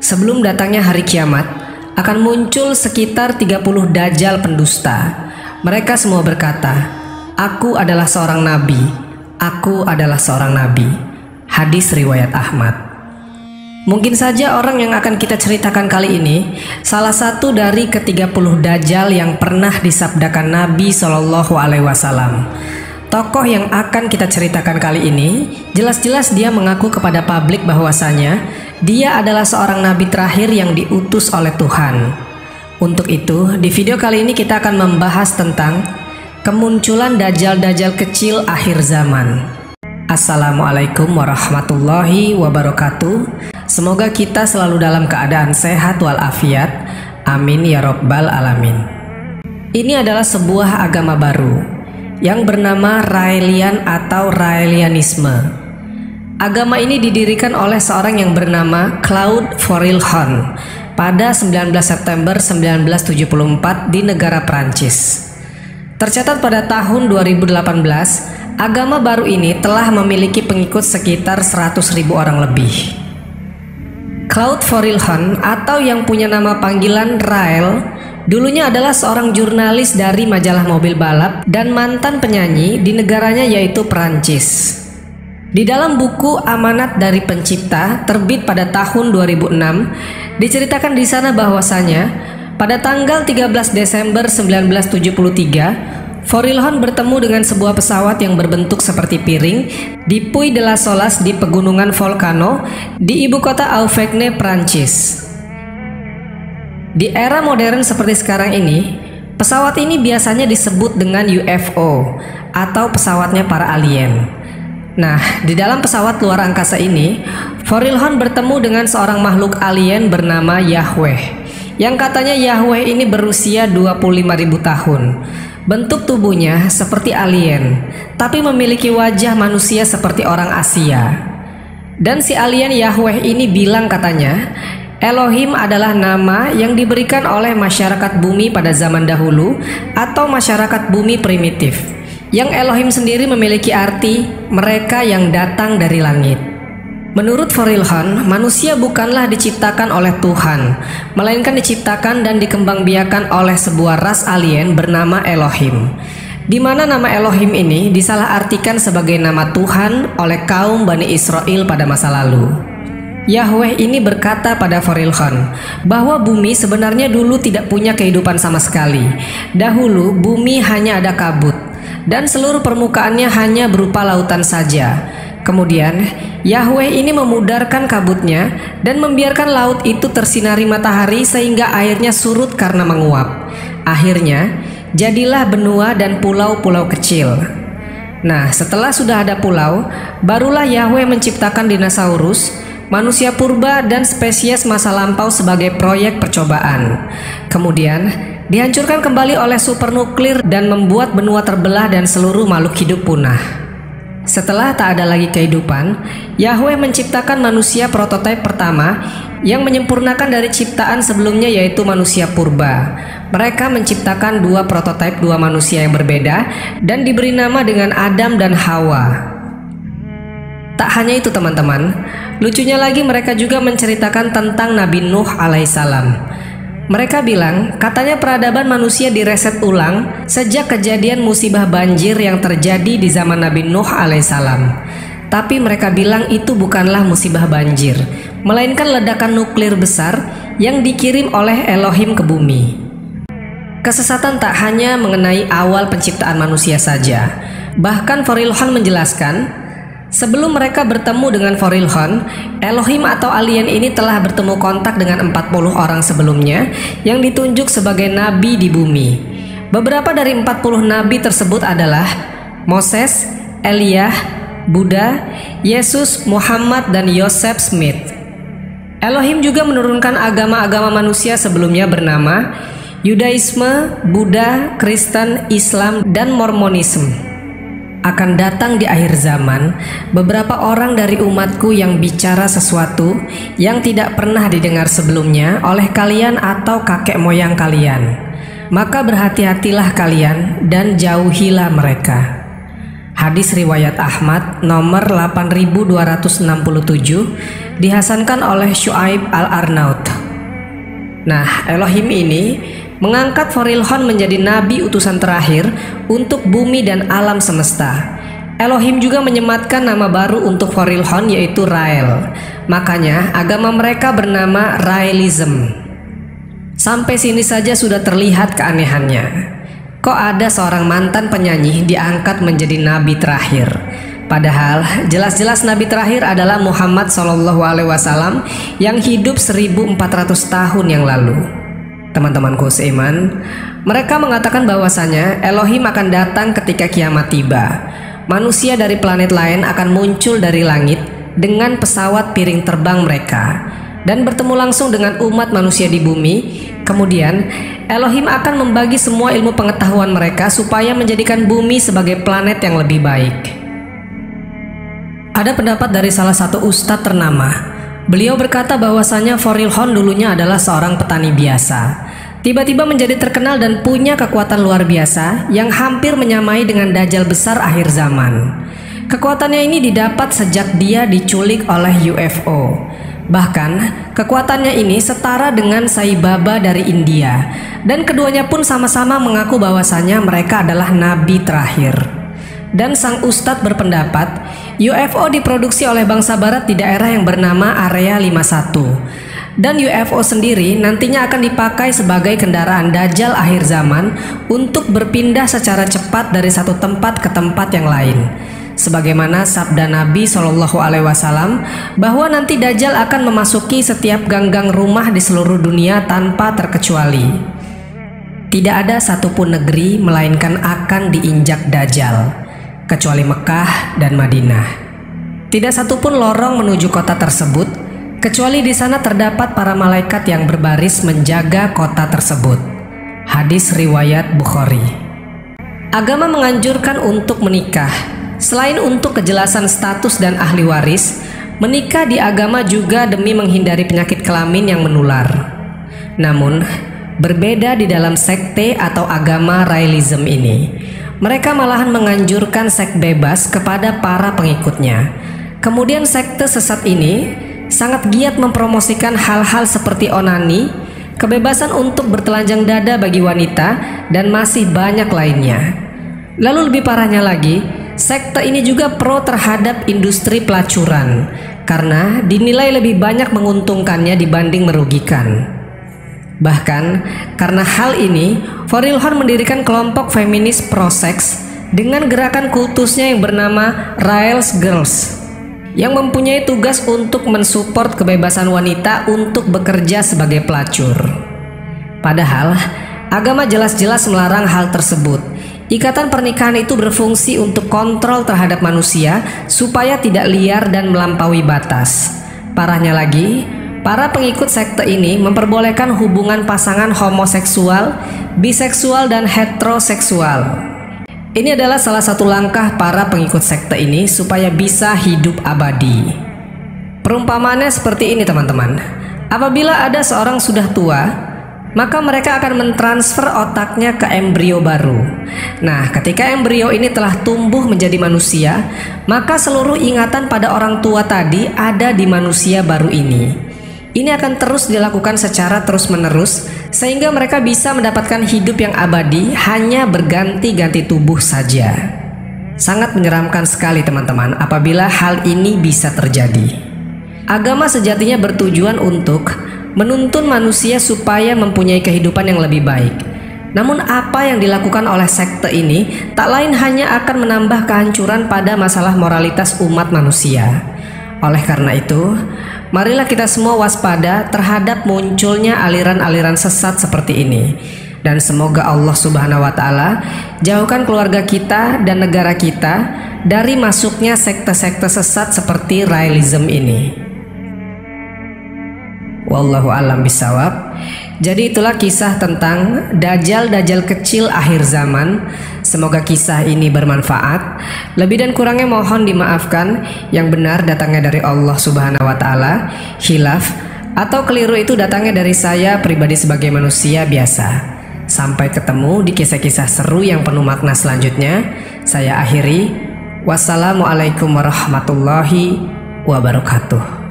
sebelum datangnya hari kiamat, akan muncul sekitar 30 dajjal pendusta. Mereka semua berkata, "Aku adalah seorang nabi, aku adalah seorang nabi." Hadis riwayat Ahmad. Mungkin saja orang yang akan kita ceritakan kali ini salah satu dari ke-30 dajjal yang pernah disabdakan Nabi Shallallahu Alaihi Wasallam. Tokoh yang akan kita ceritakan kali ini jelas-jelas dia mengaku kepada publik bahwasanya dia adalah seorang nabi terakhir yang diutus oleh Tuhan. Untuk itu, di video kali ini kita akan membahas tentang kemunculan dajjal-dajjal kecil akhir zaman. Assalamualaikum warahmatullahi wabarakatuh. Semoga kita selalu dalam keadaan sehat walafiat. Amin ya robbal alamin. Ini adalah sebuah agama baru yang bernama Raelian atau Raelianisme. Agama ini didirikan oleh seorang yang bernama Claude Vorilhon pada 19 September 1974 di negara Prancis. Tercatat pada tahun 2018, agama baru ini telah memiliki pengikut sekitar 100.000 orang lebih. Claude Vorilhon atau yang punya nama panggilan Rael dulunya adalah seorang jurnalis dari majalah mobil balap dan mantan penyanyi di negaranya yaitu Prancis. Di dalam buku Amanat dari Pencipta terbit pada tahun 2006 diceritakan di sana bahwasanya pada tanggal 13 Desember 1973 Vorilhon bertemu dengan sebuah pesawat yang berbentuk seperti piring di Puy de la Solas di pegunungan Volcano di ibu kota Auvergne, Prancis. Di era modern seperti sekarang ini, pesawat ini biasanya disebut dengan UFO atau pesawatnya para alien. Nah, di dalam pesawat luar angkasa ini, Vorilhon bertemu dengan seorang makhluk alien bernama Yahweh, yang katanya Yahweh ini berusia 25.000 tahun. Bentuk tubuhnya seperti alien, tapi memiliki wajah manusia seperti orang Asia. Dan si alien Yahweh ini bilang katanya, Elohim adalah nama yang diberikan oleh masyarakat bumi pada zaman dahulu atau masyarakat bumi primitif. Yang Elohim sendiri memiliki arti mereka yang datang dari langit. Menurut Vorilhon, manusia bukanlah diciptakan oleh Tuhan, melainkan diciptakan dan dikembangbiakan oleh sebuah ras alien bernama Elohim, di mana nama Elohim ini disalahartikan sebagai nama Tuhan oleh kaum Bani Israel pada masa lalu. Yahweh ini berkata pada Vorilhon bahwa bumi sebenarnya dulu tidak punya kehidupan sama sekali. Dahulu bumi hanya ada kabut dan seluruh permukaannya hanya berupa lautan saja. Kemudian Yahweh ini memudarkan kabutnya dan membiarkan laut itu tersinari matahari sehingga airnya surut karena menguap. Akhirnya jadilah benua dan pulau-pulau kecil. Nah, setelah sudah ada pulau, barulah Yahweh menciptakan dinosaurus, manusia purba dan spesies masa lampau sebagai proyek percobaan. Kemudian dihancurkan kembali oleh supernuklir dan membuat benua terbelah dan seluruh makhluk hidup punah. Setelah tak ada lagi kehidupan, Yahweh menciptakan manusia prototipe pertama yang menyempurnakan dari ciptaan sebelumnya yaitu manusia purba. Mereka menciptakan dua prototipe dua manusia yang berbeda dan diberi nama dengan Adam dan Hawa. Tak hanya itu teman-teman, lucunya lagi mereka juga menceritakan tentang Nabi Nuh alaihissalam. Mereka bilang katanya peradaban manusia direset ulang sejak kejadian musibah banjir yang terjadi di zaman Nabi Nuh alaihissalam. Tapi mereka bilang itu bukanlah musibah banjir, melainkan ledakan nuklir besar yang dikirim oleh Elohim ke bumi. Kesesatan tak hanya mengenai awal penciptaan manusia saja. Bahkan Vorilhon menjelaskan, sebelum mereka bertemu dengan Vorilhon, Elohim atau alien ini telah bertemu kontak dengan 40 orang sebelumnya yang ditunjuk sebagai nabi di bumi. Beberapa dari 40 nabi tersebut adalah Moses, Elia, Buddha, Yesus, Muhammad, dan Joseph Smith. Elohim juga menurunkan agama-agama manusia sebelumnya bernama Yudaisme, Buddha, Kristen, Islam, dan Mormonisme. Akan datang di akhir zaman beberapa orang dari umatku yang bicara sesuatu yang tidak pernah didengar sebelumnya oleh kalian atau kakek moyang kalian. Maka berhati-hatilah kalian dan jauhilah mereka. Hadis riwayat Ahmad nomor 8267 dihasankan oleh Syuaib Al-Arnaut. Nah, Elohim ini mengangkat Forilhon menjadi nabi utusan terakhir untuk bumi dan alam semesta. Elohim juga menyematkan nama baru untuk Forilhon, yaitu Rael. Makanya agama mereka bernama Raelism. Sampai sini saja sudah terlihat keanehannya. Kok ada seorang mantan penyanyi diangkat menjadi nabi terakhir? Padahal jelas-jelas nabi terakhir adalah Muhammad SAW yang hidup 1400 tahun yang lalu. Teman-temanku seiman, mereka mengatakan bahwasanya Elohim akan datang ketika kiamat tiba. Manusia dari planet lain akan muncul dari langit dengan pesawat piring terbang mereka dan bertemu langsung dengan umat manusia di bumi. Kemudian Elohim akan membagi semua ilmu pengetahuan mereka supaya menjadikan bumi sebagai planet yang lebih baik. Ada pendapat dari salah satu ustadz ternama. Beliau berkata bahwasanya Forilhon dulunya adalah seorang petani biasa. Tiba-tiba menjadi terkenal dan punya kekuatan luar biasa yang hampir menyamai dengan Dajjal besar akhir zaman. Kekuatannya ini didapat sejak dia diculik oleh UFO. Bahkan kekuatannya ini setara dengan Sai Baba dari India, dan keduanya pun sama-sama mengaku bahwasanya mereka adalah nabi terakhir. Dan sang ustadz berpendapat UFO diproduksi oleh bangsa barat di daerah yang bernama Area 51. Dan UFO sendiri nantinya akan dipakai sebagai kendaraan Dajjal akhir zaman untuk berpindah secara cepat dari satu tempat ke tempat yang lain. Sebagaimana sabda Nabi SAW bahwa nanti Dajjal akan memasuki setiap gang-gang rumah di seluruh dunia tanpa terkecuali. Tidak ada satupun negeri melainkan akan diinjak Dajjal, kecuali Mekah dan Madinah. Tidak satupun lorong menuju kota tersebut kecuali di sana terdapat para malaikat yang berbaris menjaga kota tersebut. Hadis riwayat Bukhari. Agama menganjurkan untuk menikah. Selain untuk kejelasan status dan ahli waris, menikah di agama juga demi menghindari penyakit kelamin yang menular. Namun, berbeda di dalam sekte atau agama Raelism ini. Mereka malahan menganjurkan seks bebas kepada para pengikutnya. Kemudian sekte sesat ini sangat giat mempromosikan hal-hal seperti onani, kebebasan untuk bertelanjang dada bagi wanita, dan masih banyak lainnya. Lalu lebih parahnya lagi, sekte ini juga pro terhadap industri pelacuran karena dinilai lebih banyak menguntungkannya dibanding merugikan. Bahkan karena hal ini, Forilhon mendirikan kelompok feminis pro-seks dengan gerakan kultusnya yang bernama Raels Girls, yang mempunyai tugas untuk mensupport kebebasan wanita untuk bekerja sebagai pelacur. Padahal agama jelas-jelas melarang hal tersebut. Ikatan pernikahan itu berfungsi untuk kontrol terhadap manusia supaya tidak liar dan melampaui batas. Parahnya lagi, para pengikut sekte ini memperbolehkan hubungan pasangan homoseksual, biseksual, dan heteroseksual. Ini adalah salah satu langkah para pengikut sekte ini supaya bisa hidup abadi. Perumpamaannya seperti ini, teman-teman. Apabila ada seorang sudah tua, maka mereka akan mentransfer otaknya ke embrio baru. Nah, ketika embrio ini telah tumbuh menjadi manusia, maka seluruh ingatan pada orang tua tadi ada di manusia baru ini. Ini akan terus dilakukan secara terus-menerus sehingga mereka bisa mendapatkan hidup yang abadi hanya berganti-ganti tubuh saja. Sangat menyeramkan sekali, teman-teman, apabila hal ini bisa terjadi. Agama sejatinya bertujuan untuk menuntun manusia supaya mempunyai kehidupan yang lebih baik. Namun apa yang dilakukan oleh sekte ini tak lain hanya akan menambah kehancuran pada masalah moralitas umat manusia. Oleh karena itu, marilah kita semua waspada terhadap munculnya aliran-aliran sesat seperti ini. Dan semoga Allah Subhanahu wa Ta'ala jauhkan keluarga kita dan negara kita dari masuknya sekte-sekte sesat seperti Raelism ini. Wallahu a'lam bishawab. Jadi itulah kisah tentang Dajjal-Dajjal kecil akhir zaman. Semoga kisah ini bermanfaat. Lebih dan kurangnya mohon dimaafkan. Yang benar datangnya dari Allah Subhanahu wa Ta'ala. Khilaf atau keliru itu datangnya dari saya pribadi sebagai manusia biasa. Sampai ketemu di kisah-kisah seru yang penuh makna selanjutnya. Saya akhiri. Wassalamualaikum warahmatullahi wabarakatuh.